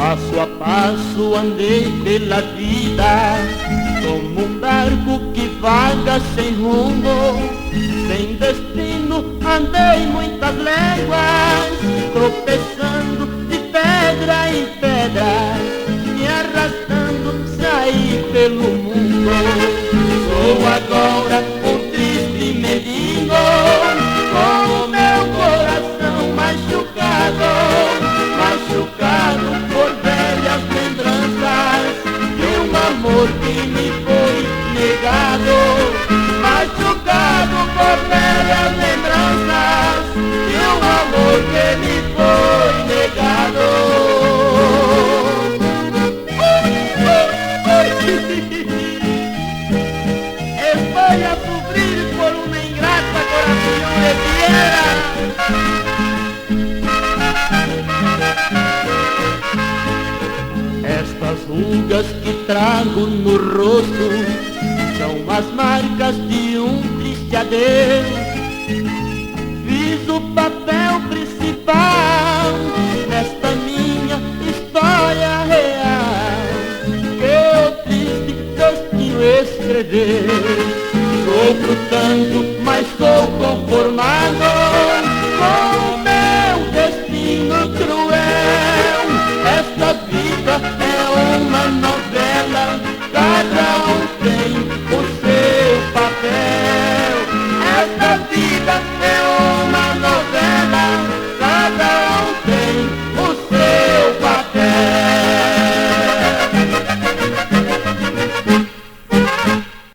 Passo a passo andei pela vida, como um barco que vaga sem rumo, sem destino andei muitas léguas, tropeçando de pedra em pedra, me arrastando, saí pelo mundo. Sou agora um triste mendigo, com o meu coração machucado, machucado por velhas lembranças de um amor que me foi negado, machucado por velhas lembranças de um amor que me foi negado. Estoy a sufrir por una ingrata corazón de tierra. Estas rugas que trago no rosto são as marcas de um triste adeus. Fiz o papel principal nesta minha história real, que o triste destino escreveu.